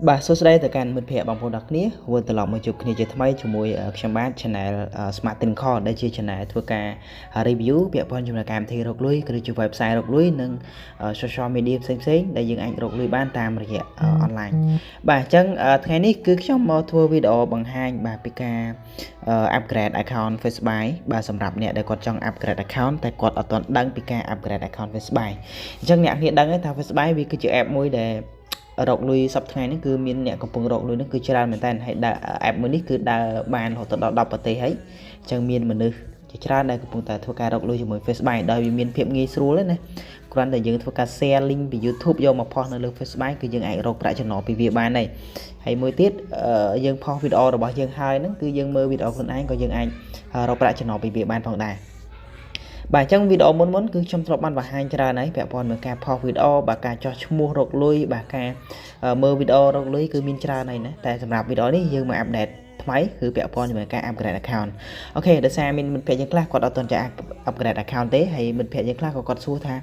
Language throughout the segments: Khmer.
បាទសួស្តីទៅកាន់មិត្តភ័ក្តិបងប្អូនទាំងគ្នាវិលត្រឡប់មកជួបគ្នាជាថ្មីជាមួយខ្ញុំបាទ Channel Smart Call ដែលជា Channel ធ្វើការ review ពាក់ព័ន្ធជាមួយកម្មវិធីរកលុយឬជា website រកលុយនិង social media ផ្សេងៗដែលយើងអាចរកលុយបានតាមរយៈ online បាទអញ្ចឹងថ្ងៃនេះគឺខ្ញុំមកធ្វើវីដេអូបង្ហាញបាទពីការ upgrade account Facebay បាទសម្រាប់អ្នកដែលគាត់ចង់ upgrade account តែគាត់អត់ទាន់ដឹងពីការ upgrade account Facebay អញ្ចឹងអ្នកគ្នាដឹងថា Facebay វាគឺជា app មួយដែលរកលុយសប្តាហ៍ថ្ងៃនេះគឺមានអ្នកកំពុងរកលុយនេះគឺច្រើនមែនតើហើយដើរ app មួយនេះគឺដើរបានរហូតដល់10ប្រទេសហើយអញ្ចឹងមានមនុស្សជាច្រើនដែលកំពុងតែធ្វើការរកលុយជាមួយ Facebay ដោយវាមានភាពងាយស្រួលណាគ្រាន់តែយើងធ្វើការ share link ពី YouTube យកមកផុសនៅលើ Facebay គឺយើងអាចរកប្រាក់ចំណូលពីវាបានហើយហើយមួយទៀតយើងផុសវីដេអូរបស់យើងហើយហ្នឹងគឺយើងមើលវីដេអូខ្លួនឯងក៏យើងអាចរកប្រាក់ចំណូលពីវាបានផងដែរបាទអញ្ចឹងវីដេអូមុនគឺខ្ញុំធ្លាប់បានបង្ហាញច្រើនហើយពាក់ព័ន្ធនឹងការផុសវីដេអូបាទការចោះឈ្មោះរកលុយបាទការមើលវីដេអូរកលុយគឺមានច្រើនហើយណាតែសម្រាប់វីដេអូនេះយើងមកអាប់ដេតថ្មីគឺពាក់ព័ន្ធជាមួយការ upgrade account អូខេដោយសារមានមិត្តភ័ក្តិយើងខ្លះគាត់អត់ទាន់ចា upgrade account ទេហើយមិត្តភ័ក្តិយើងខ្លះក៏គាត់សួរថា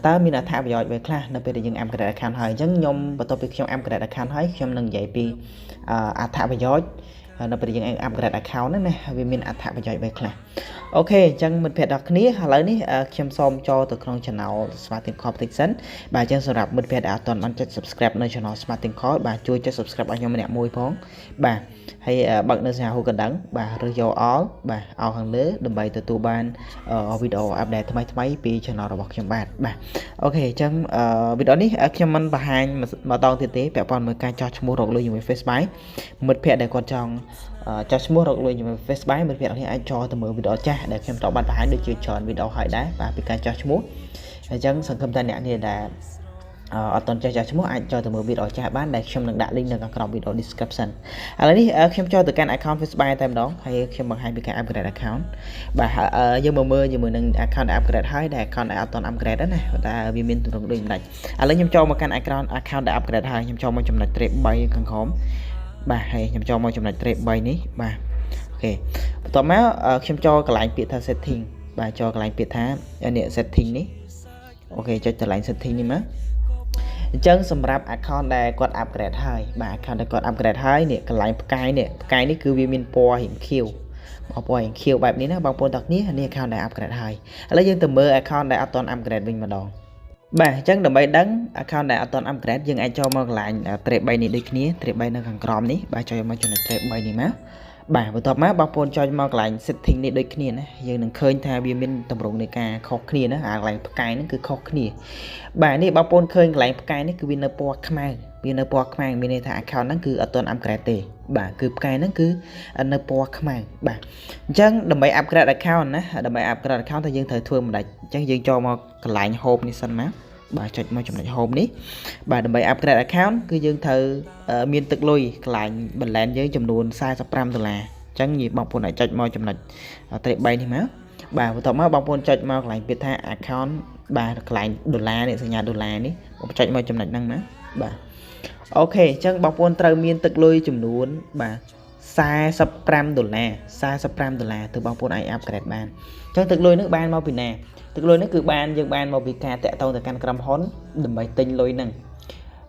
តើមានអត្ថប្រយោជន៍អ្វីខ្លះនៅពេលដែលយើង upgrade account ហើយអញ្ចឹងខ្ញុំបន្ទាប់ពីខ្ញុំ upgrade account ហើយខ្ញុំនឹងនិយាយពីអត្ថប្រយោជន៍នៅពេលយើង upgrade account ហ្នឹងណាវាមានអត្ថប្រយោជន៍អ្វីខ្លះអូខេអញ្ចឹងមិត្តភ័ក្តិទាំងគ្នាឥឡូវនេះខ្ញុំសូមចូលទៅក្នុង channel Smart Call បន្តិចសិនបាទអញ្ចឹងសម្រាប់មិត្តភ័ក្តិដែលអត់ទាន់បានចុច subscribe នៅ channel Smart Call បាទជួយចុច subscribe ឲ្យខ្ញុំម្នាក់មួយផងបាទហើយបើកនៅសញ្ញាហូកណ្ដឹងបាទឬយក all បាទអោខាងលើដើម្បីទទួលបានវីដេអូ update ថ្មីៗពី channel របស់ខ្ញុំបាទអូខេអញ្ចឹងវីដេអូនេះខ្ញុំមិនបង្ហាញម្ដងទៀតទេពាក់ព័ន្ធមួយការចោះឈ្មោះរកលុយជាមួយ Facebay មិត្តភ័ក្តិដែលគាត់ចង់ចោះឈ្មោះរកលុយជាមួយ Facebay មិត្តភ័ក្តិនេះអាចចូលទៅមើលវីដេអូចាស់ដែលខ្ញុំតបបានបង្ហាញដូចជាច្រើនវីដេអូហើយដែរបាទពីការចោះឈ្មោះអញ្ចឹងសង្ឃឹមថាអ្នកនេះដែលអត់ទាន់ចេះចោះឈ្មោះអាចចូលទៅមើលវីដេអូចាស់បានដែលខ្ញុំនឹងដាក់ link នៅខាងក្រោមវីដេអូ description ឥឡូវនេះខ្ញុំចូលទៅកាន់ account Facebay តែម្ដងហើយខ្ញុំបង្ហាញពីការ upgrade account បាទយើងមកមើលជាមួយនឹង account upgrade ហើយដែល account ដែលអត់ទាន់ upgrade ណាតែវាមានទម្រង់ដូចមិនដាច់ឥឡូវខ្ញុំចូលមកកាន់ account ដែល upgrade ហើយខ្ញុំចូលមកចំណុច track 3ខាងក្រោមបាទហើយខ្ញុំចូលមកចំណុច track 3នេះបាទអូខេបន្ទាប់មកខ្ញុំចូលកន្លែងពាក្យថា setting បាទចូលកន្លែងពាក្យថានេះ setting នេះអូខេចុចកន្លែង setting នេះមកអញ្ចឹងសម្រាប់ account ដែលគាត់ upgrade ហើយបាទ account ដែលគាត់ upgrade ហើយនេះកន្លែងផ្កាយនេះគឺវាមានពណ៌រៀងខៀវពណ៌រៀងខៀវបែបនេះណាបងប្អូនទាំងគ្នានេះ account ដែល upgrade ហើយឥឡូវយើងទៅមើល account ដែលអត់ទាន់ upgrade វិញម្ដងបាទអញ្ចឹងដើម្បីដឹង account ដែលអត់ទាន់ upgrade យើងអាចចូលមកកន្លែង track 3នេះដូចគ្នា track 3នៅខាងក្រោមនេះបាទចូលមកចំណុច track 3នេះមកបាទបន្ទាប់មកបងប្អូនចុចមកកន្លែង setting នេះដូចគ្នាណាយើងនឹងឃើញថាវាមានតម្រងនៃការខុសគ្នាណាអាកន្លែងផ្កាយហ្នឹងគឺខុសគ្នាបាទនេះបងប្អូនឃើញកន្លែងផ្កាយនេះគឺវានៅពណ៌ខ្មៅមានន័យថា account ហ្នឹងគឺអត់ទាន់ upgrade ទេបាទគឺផ្កាយហ្នឹងគឺនៅពណ៌ខ្មៅបាទអញ្ចឹងដើម្បី upgrade account ណាដើម្បី upgrade account តែយើងត្រូវធ្វើមិនដាច់អញ្ចឹងយើងចូលមកកន្លែង home នេះសិនមកបាទចុចមកចំណុច home នេះបាទដើម្បី upgrade account គឺយើងត្រូវមានទឹកលុយកន្លែង balance យើងចំនួន$45អញ្ចឹងនិយាយបងប្អូនអាចចុចមកចំណុច track 3នេះមកបាទបន្ទាប់មកបងប្អូនចុចមកកន្លែងពាក្យថា account បាទកន្លែងដុល្លារនេះសញ្ញាដុល្លារនេះបងចុចមកចំណុចហ្នឹងណាបាទអូខេអញ្ចឹងបងប្អូនត្រូវមានទឹកលុយចំនួនបាទ$45ទៅបងប្អូនអាច upgrade បានអញ្ចឹងទឹកលុយនេះបានមកពីណាទឹកលុយនេះគឺយើងបានមកពីការតាក់ទងទៅកាន់ក្រុមហ៊ុនដើម្បីទិញលុយហ្នឹង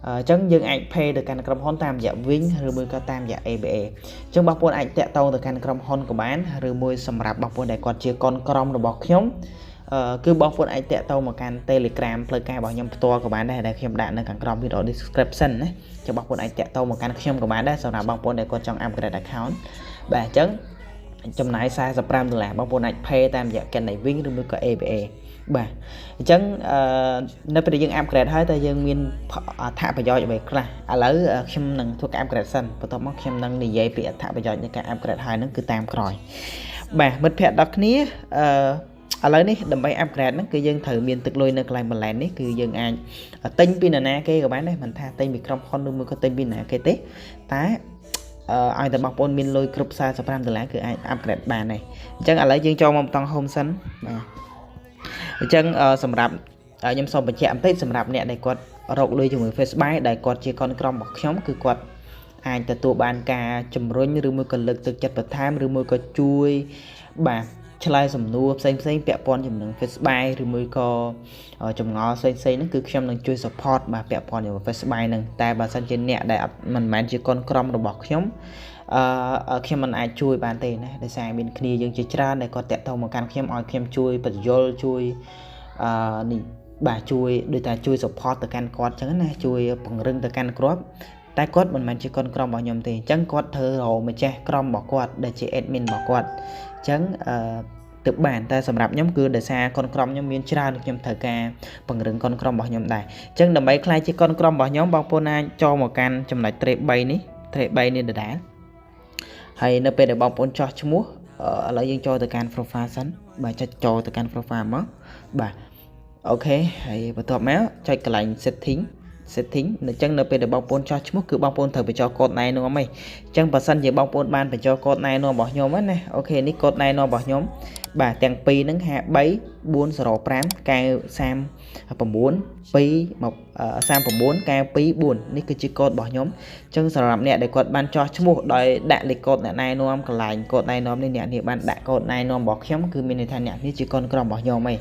អញ្ចឹងយើងអាច pay ទៅកាន់ក្រុមហ៊ុនតាមរយៈ Wing ឬមួយក៏តាមរយៈ ABA អញ្ចឹងបងប្អូនអាចតាក់ទងទៅកាន់ក្រុមហ៊ុនក៏បានឬមួយសម្រាប់បងប្អូនដែលគាត់ជាកូនក្រុមរបស់ខ្ញុំគឺបងប្អូនអាចតាក់ទងមកកាន់ Telegram ផ្លូវការរបស់ខ្ញុំផ្ទាល់ក៏បានដែរដែលខ្ញុំដាក់នៅខាងក្រោមវីដេអូ description ណាចឹងបងប្អូនអាចតាក់ទងមកកាន់ខ្ញុំក៏បានដែរសម្រាប់បងប្អូនដែលគាត់ចង់ upgrade account បាទអញ្ចឹងចំណាយ$45បងប្អូនអាច pay តាមរយៈ Wing ឬមួយក៏ ABA បាទអញ្ចឹងនៅពេលយើង upgrade ហើយតើយើងមានអត្ថប្រយោជន៍អ្វីខ្លះឥឡូវខ្ញុំនឹងធ្វើការ upgrade សិនបន្ទាប់មកខ្ញុំនឹងនិយាយពីអត្ថប្រយោជន៍នៃការ upgrade ហើយហ្នឹងគឺតាមក្រោយបាទមិត្តភ័ក្តិដល់គ្នាឥឡូវនេះដើម្បី upgrade ហ្នឹងគឺយើងត្រូវមានទឹកលុយនៅកន្លែង balance នេះគឺយើងអាចទិញពីនរណាគេក៏បានដែរមិនថាទិញពីក្រុមហ៊ុនឬមួយក៏ទិញពីណាគេទេតែឲ្យតែបងប្អូនមានលុយគ្រប់$45គឺអាច upgrade បានដែរអញ្ចឹងឥឡូវយើងចូលមកបន្ត home សិនបាទអញ្ចឹងសម្រាប់ខ្ញុំសូមបញ្ជាក់បន្តិចសម្រាប់អ្នកដែលគាត់រកលុយជាមួយ Facebay ដែលគាត់ជាកូនក្រុមរបស់ខ្ញុំគឺគាត់អាចទទួលបានការជំរុញឬមួយក៏លើកទឹកចិត្តបន្ថែមឬមួយក៏ជួយបាទ ឆ្លើយសំណួរផ្សេងពាក់ព័ន្ធជាមួយនឹង Facebay ឬមួយក៏ចម្ងល់ផ្សេងហ្នឹងគឺខ្ញុំនឹងជួយ support បាទពាក់ព័ន្ធជាមួយ Facebay ហ្នឹងតែបើសិនជាអ្នកដែលមិនមែនជាកូនក្រុមរបស់ខ្ញុំខ្ញុំមិនអាចជួយបានទេណាដោយសារមានគ្នាយើងជាច្រើនដែលគាត់តាក់ទងមកកាន់ខ្ញុំឲ្យខ្ញុំជួយបញ្យល់ជួយនេះបាទជួយដូចថាជួយ support ទៅកាន់គាត់អញ្ចឹងណាជួយពង្រឹងទៅកាន់គាត់តែគាត់មិនមែនជាកូនក្រុមរបស់ខ្ញុំទេអញ្ចឹងគាត់ធ្វើរកម្ចាស់ក្រុមរបស់គាត់ដែលជា admin របស់គាត់អញ្ចឹងទៅបានតែសម្រាប់ខ្ញុំគឺដោយសារកូនក្រុមខ្ញុំមានច្រើនខ្ញុំត្រូវការពង្រឹងកូនក្រុមរបស់ខ្ញុំដែរអញ្ចឹងដើម្បីខ្លាយជាកូនក្រុមរបស់ខ្ញុំបងប្អូនអាចចូលមកកាន់ចំណុច trade 3នេះ trade 3នេះដដែលហើយនៅពេលដែលបងប្អូនចោះឈ្មោះឥឡូវយើងចូលទៅកាន់ profile សិនបាទចុចចូលទៅកាន់ profile មកបាទអូខេហើយបន្ទាប់មកចុចកន្លែង setting អញ្ចឹងនៅពេលដែលបងប្អូនចោះឈ្មោះគឺបងប្អូនត្រូវបញ្ចូលកូដណែនាំហីអញ្ចឹងបើសិនជាបងប្អូនបានបញ្ចូលកូដណែនាំរបស់ខ្ញុំណាអូខេនេះកូដណែនាំរបស់ខ្ញុំបាទទាំងពីរហ្នឹង53405កែ39 239កែ24នេះគឺជាកូដរបស់ខ្ញុំអញ្ចឹងសម្រាប់អ្នកដែលគាត់បានចោះឈ្មោះដោយដាក់លេខកូដណែនាំកន្លែងកូដណែនាំនេះអ្នកនេះបានដាក់កូដណែនាំរបស់ខ្ញុំគឺមានន័យថាអ្នកនេះជាកូនក្រុមរបស់ខ្ញុំហី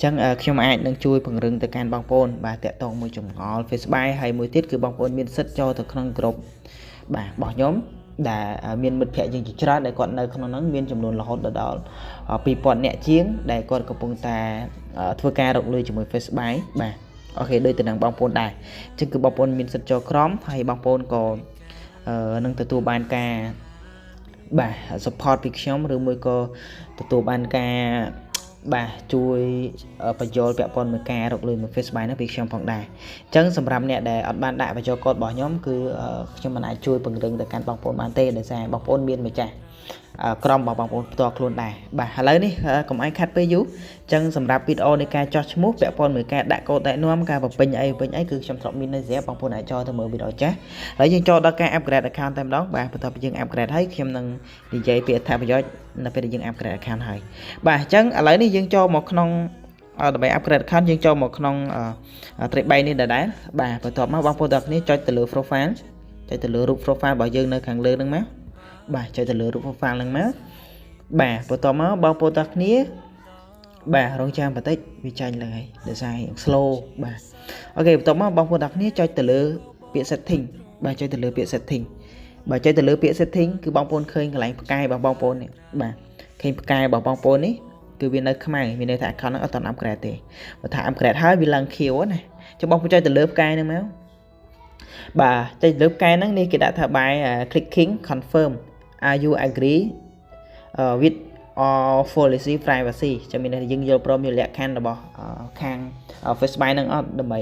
ចឹងខ្ញុំអាចនឹងជួយពង្រឹងទៅកាន់បងប្អូនបាទតាក់ទងមួយចម្ងល់ Facebay ហើយមួយទៀតគឺបងប្អូនមានសិទ្ធចូលទៅក្នុងក្រុមបាទរបស់ខ្ញុំដែលមានមិត្តភ័ក្តិយើងជាច្រើនដែលគាត់នៅក្នុងហ្នឹងមានចំនួនរហូតដល់2000នាក់ជាងដែលគាត់កំពុងតែធ្វើការរកលុយជាមួយ Facebay បាទអូខេដូចទៅនឹងបងប្អូនដែរអញ្ចឹងគឺបងប្អូនមានសិទ្ធចូលក្រុមហើយបងប្អូនក៏នឹងទទួលបានការបាទ support ពីខ្ញុំឬមួយក៏ទទួលបានការបាទជួយបញ្យល់ពាក់ព័ន្ធមួយការរកលុយមួយ Facebay ហ្នឹងពីខ្ញុំផងដែរអញ្ចឹងសម្រាប់អ្នកដែលអត់បានដាក់បញ្ចូលកូដរបស់ខ្ញុំគឺខ្ញុំមិនអាចជួយពង្រឹងទៅកាន់បងប្អូនបានទេដោយសារបងប្អូនមានម្ចាស់ក្រុមរបស់បងប្អូនផ្ទាល់ខ្លួនដែរបាទឥឡូវនេះកុំឲ្យខាត់ពេលយូរអញ្ចឹងសម្រាប់វីដេអូនៃការចោះឈ្មោះពាក់ព័ន្ធមួយការដាក់កូដណែនាំការបំពេញអីគឺខ្ញុំធ្លាប់មាននៅស្រាប់បងប្អូនអាចចូលទៅមើលវីដេអូចាស់ហើយយើងចូលដល់ការ upgrade account តែម្ដងបាទបន្ទាប់ពីយើង upgrade ហើយខ្ញុំនឹងនិយាយពីអត្ថប្រយោជន៍នៅពេលដែលយើង upgrade account ហើយបាទអញ្ចឹងឥឡូវនេះយើងចូលមកក្នុងដើម្បី upgrade account យើងចូលមកក្នុង trade 3នេះដែរបាទបន្ទាប់មកបងប្អូនទាំងគ្នាចុចទៅលើ profile ចុចទៅលើរូប profile របស់យើងនៅខាងលើហ្នឹងមកបាទចុចទៅលើរូប profile ហ្នឹងមកបាទបន្ទាប់មកបងប្អូនទាំងគ្នាបាទរងចាំបន្តិចវាចាញ់ឡើងហើយដោយសារ slow បាទអូខេបន្ទាប់មកបងប្អូនទាំងគ្នាចុចទៅលើពាក្យ setting បាទចុចទៅលើពាក្យ setting បាទចុចទៅលើពាក្យ setting គឺបងប្អូនឃើញកន្លែងផ្កាយរបស់បងប្អូននេះបាទឃើញផ្កាយរបស់បងប្អូននេះគឺវានៅខ្មៅមានន័យថា account ហ្នឹងអត់ទាន់ upgrade ទេបើថា upgrade ហើយវាឡើងខៀវណាចុះបងប្អូនចុចទៅលើផ្កាយហ្នឹងមកបាទចុចលើផ្កាយហ្នឹងនេះគេដាក់ថាបាយ clicking confirm are you agree with all policy privacy ចាំមានយើងយល់ព្រមយកលក្ខខណ្ឌរបស់ខាង Facebay ហ្នឹងអត់ដើម្បី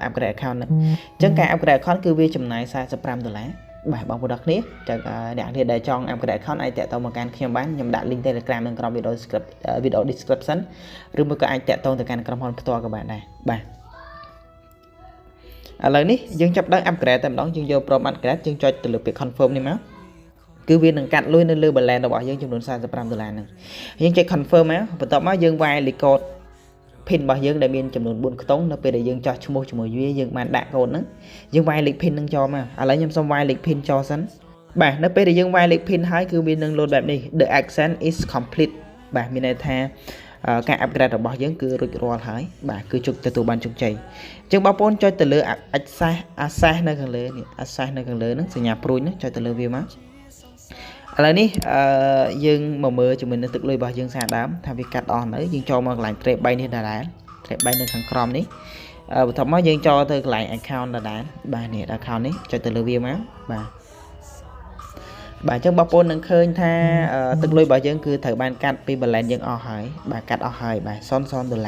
upgrade account ហ្នឹងអញ្ចឹងការ upgrade account គឺវាចំណាយ$45បាទបងប្អូនទាំងគ្នាចឹងអ្នកគ្នាដែលចង់ upgrade account អាចតាក់ទងមកកាន់ខ្ញុំបានខ្ញុំដាក់ link Telegram នៅក្រោម video description ឬមួយក៏អាចតាក់ទងទៅកាន់ក្រុមហ៊ុនផ្ទាល់ក៏បានដែរបាទឥឡូវនេះយើងចាប់ដើម upgrade តែម្ដងយើងយកព្រម upgrade យើងចុចទៅលើពាក្យ confirm នេះមកគឺវានឹងកាត់លុយនៅលើ balance របស់យើងចំនួន$45ហ្នឹងយើងចុច confirm មកបន្ទាប់មកយើងវាយលេខកូដ pin របស់យើងដែលមានចំនួន4ខ្ទង់នៅពេលដែលយើងចោះឈ្មោះជាមួយវាយើងបានដាក់កូដហ្នឹងយើងវាយលេខ pin ហ្នឹងចូលមកឥឡូវខ្ញុំសូមវាយលេខ pin ចូលសិនបាទនៅពេលដែលយើងវាយលេខ pin ហើយគឺវានឹង load បែបនេះ the action is complete បាទមានន័យថាការ upgrade របស់យើងគឺរួចរាល់ហើយបាទគឺជោគទទួលបានជោគជ័យអញ្ចឹងបងប្អូនចុចទៅលើ access នៅខាងលើនេះ access នៅខាងលើហ្នឹងសញ្ញាព្រួយហ្នឹងចុចទៅលើវាមកឥឡូវនេះយើងមកមើលជាមួយនឹងទឹកលុយរបស់យើងសារដើមថាវាកាត់អស់នៅយើងចូលមកកន្លែង trade 3នេះដែរ trade 3នៅខាងក្រោមនេះបន្ទាប់មកយើងចូលទៅកន្លែង account ដែរបាទនេះ account នេះចុចទៅលើវាមកបាទអញ្ចឹងបងប្អូននឹងឃើញថាទឹកលុយរបស់យើងគឺត្រូវបានកាត់ពី balance យើងអស់ហើយបាទកាត់អស់ហើយបាទ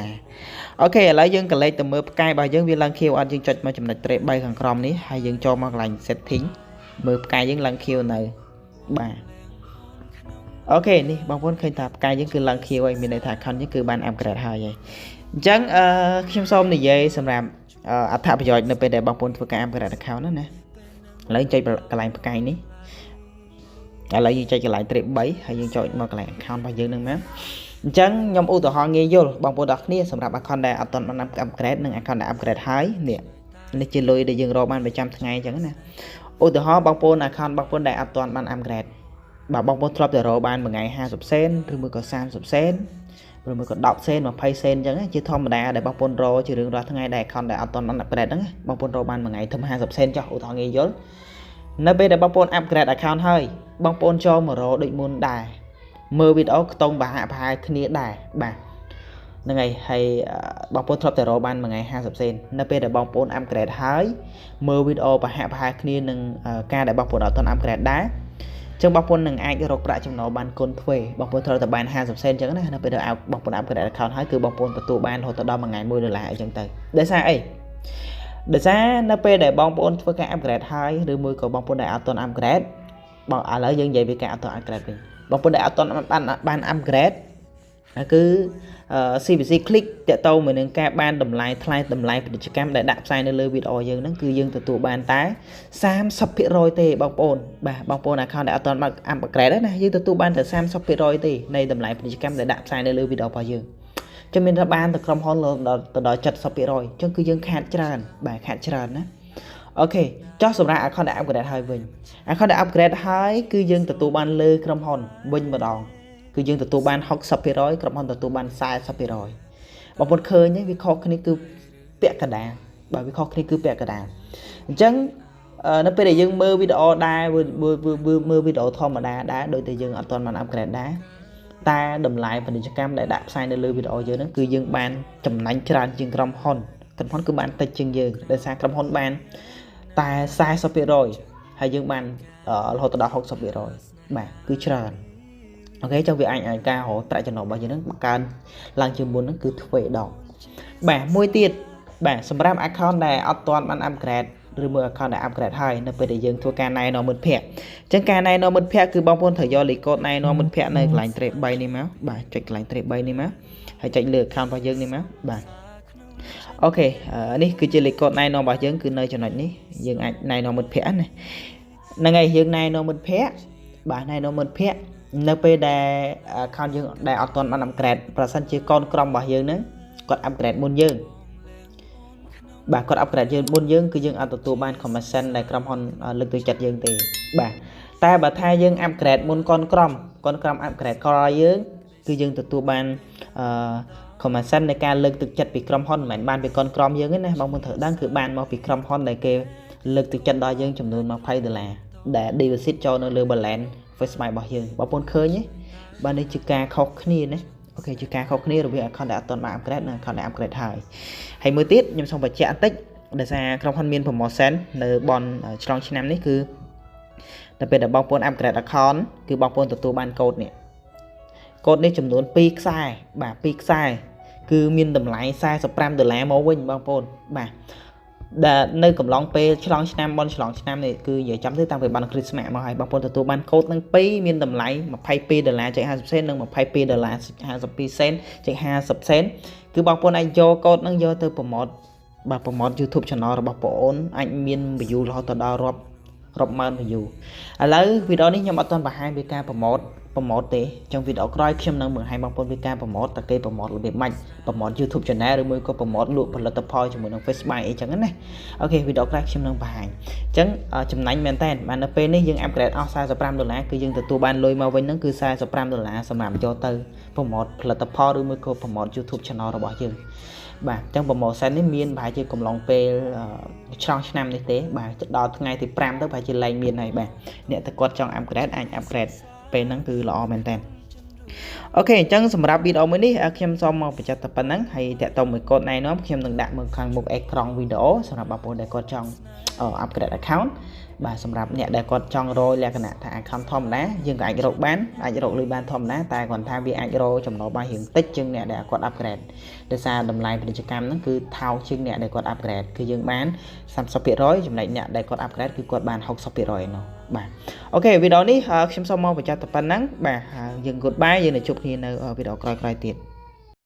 $0 អូខេឥឡូវយើងកលេចទៅមើលផ្កាយរបស់យើងវាឡើងខៀវអត់យើងចុចមកចំណុច trade 3ខាងក្រោមនេះហើយយើងចូលមកកន្លែង setting មើលផ្កាយយើងឡើងខៀវនៅបាទអូខេនេះបងប្អូនឃើញថាផ្កាយយើងគឺឡើងខៀវហើយមានន័យថា account យើងគឺបាន upgrade ហើយអញ្ចឹងខ្ញុំសូមនិយាយសម្រាប់អត្ថប្រយោជន៍នៅពេលដែលបងប្អូនធ្វើការ upgrade account ណាឥឡូវចុចកន្លែងផ្កាយនេះឥឡូវយើងចុចកន្លែង trade 3ហើយយើងចុចមកកន្លែង account របស់យើងហ្នឹងមកអញ្ចឹងខ្ញុំឧទាហរណ៍ងាយយល់បងប្អូនទាំងគ្នាសម្រាប់ account ដែលអត់ទាន់បាន upgrade និង account ដែល upgrade ហើយនេះជាលុយដែលយើងរកបានប្រចាំថ្ងៃអញ្ចឹងណាឧទាហរណ៍បងប្អូន account បងប្អូនដែលអត់ទាន់បាន upgrade bà bong bóng trộp để rồi ban một ngày 20 cent rồi mới có 30 cent rồi mới có 10 cent mà pay cent chẳng chứ thông mà để bong bóng rồi chứ đừng ra tháng ngày đây còn để toàn ăn upgrade đó bong bóng rồi ban một ngày thâm 20 cent cho hậu thọ nghe dốt nơi bên để bong bóng upgrade account hơi bong bóng cho mà rồi định môn đài mơ video tông bà hạ hai kia đài bà ngày hay bong bóng trộp để rồi ban một ngày 20 cent nơi bên để bong bóng upgrade hơi mơ video bà hạ hai kia nâng ca để bong bóng toàn upgrade đá trong bọc bồn nâng ai cái rọc ra trong nó ban côn thuê bọc bồn thôi tập ban 20 cent chẳng này nó bây giờ áo bọc bồn áp cái account hay cứ bọc bồn tụ ban hồi tao đo bằng ngày 10 đô la chẳng tới để sao ấy để sao nó pe để bọc bồn với cái upgrade hai rồi 10 có bọc bồn đại toàn upgrade bảo à lấy dân vậy vì cái toàn upgrade bọc bồn đại toàn ban upgrade cứ CVC click để tao mình cái ban đầm lại chỉ cam để đạp sai nơi video dương nó cứ dương từ tụ ban tái sam sắp bị rồi tê bọc bồn account để toàn bằng upgrade đấy này dương từ tụ ban từ sam sắp bị rồi tê này đầm lại chỉ cam để đạp sai nơi video bao dương cho mình ra ban từ from hon từ đó chặt sắp bị rồi cho cứ dương khát tràn bài khát tràn á ok cho số ra account để upgrade hai vinh account để upgrade hai cứ dương từ tụ ban lơ from hon vinh mà đòn cứ dương từ tụ ban học sắp bị rồi from hon từ tụ ban sai sắp bị rồi bọc bồn khơi nhé vì khó cái cứ bẹt cả đàn bởi vì khó cái cứ bẹt cả đàn chẳng nó bây giờ dương mơ video đa mơ video thôi mà đá đôi tay dương ở toàn màn upgrade đá ta đầm lại và cho cam để đạp sai nơi video dưới nó cứ dương ban chầm nánh tràn dương crom hon cứ ban tay chân dương để sang crom hon ban ta sai sắp bị rồi hay dương ban ở hồi đó học sắp bị rồi mà cứ tràn ok trong việc anh ca hỗ tại cho nó bao nhiêu nó can lần chưa muốn nó cứ thuê đỏ bả môi tiền bả sầm ram account này toàn ban upgrade rồi mưa account này upgrade hai nó bây giờ thua ca này nó một phe chẳng ca này nó một phe cứ bao nhiêu thời gian lịch code này nó một phe này lạnh trệ bay đi máu bả chạy lạnh trệ bay đi máu hay chạy lừa account bao nhiêu đi máu bả ok đi cứ chơi lịch code này nó bao nhiêu cứ nơi cho nó ní dương ảnh này nó một phe này ngày dương này nó một phe bả này nó một phe nơi bây giờ account dương đại ở toàn ban upgrade và sân chơi con crom bao nhiêu nữa còn upgrade môn dương bà còn upgrade dương môn dương cứ dương ở tụ ban commission này crom hon lực từ chặt dương thì bà thay dương upgrade môn con crom upgrade coi dương cứ dương từ tụ ban commission này ca lực từ chặt bị crom hon mảnh ban bị con crom dương này bằng một thợ đang cứ ban mà bị crom hon này kêu lực từ chặt đó dương chấm nôn mà pay từ là để deposit cho nó lừa balance Facebay bảo dương bảo bồn khơi nhé ban đây chữ ca khóc kia đấy ok chữ ca khóc kia rồi bây giờ con đã toàn mạng upgrade này con đã upgrade hai hay mới tiết nhưng xong phải chạy tích để ra trong phân miên của mỏ sen nơi bọn trong chi năm đấy cứ đặc biệt là bao bồn upgrade account cứ bao bồn từ ban code này chấm nón pick sai bà pick sai cứ miên đầm lái sai $15 máu win bao bồn bà nơi cầm long pe trong năm bon trong năm này cứ giờ chấm thứ tăng về ban Christmas mà hay bao bồn từ ban code năng pay miên đầm lái mà pay $2 chạy 20 cent nâng mà pay $2 20 cent chạy 20 cent cứ bao bồn anh cho code năng do từ promote bà promote YouTube channel bà bồn anh miên view lo từ đó rộp mơn view lấy video này nhằm toàn bà 2k promote thế trong video coi khi năng 12 bao bồn vk promote ta cây promote là biệt mạnh promote YouTube channel rồi mới có promote lụa phần là tập point cho mình trong Facebay chẳng này ok video coi khi năng bà hàng chẳng chấm nánh maintain mà nó bên này dương upgrade size $15 cứ dương từ tu ban lôi mau với nó cứ size $15 xong làm cho từ promote là tập point rồi mới có promote YouTube channel rồi bỏ dương bà trong promote này miên bài chơi cùng lòng pe trong năm như thế bà đo ngày thì pram tới bài chơi lại miên này bà nè ta quật trong upgrade anh upgrade pe nó cứ lọ maintain ok chẳng sầm rạp video mới đi xem xong một phải tập phần nắng hay tẹt tông một con này nó xem đừng đặt một khang một icon video sầm rạp bảo để con trong upgrade account bà sầm rạp nhẹ để con trong rồi là cái nè thằng account thom đá dương cái rộng bán anh rộng lưới ban thom đá tài còn tham bị anh rô trong đó ba hiện tích chân nè để con upgrade để xa đầm lại về cho cam nó cứ thao chân nè để con upgrade cứ dương bán xăm sắp bị rối trong này nhẹ để con upgrade cứ con bàn học sắp bị rồi nó bà ok video này xem xong mau phải cho tập phần nắng bà dừng goodbye giờ này chụp thì video coi tiền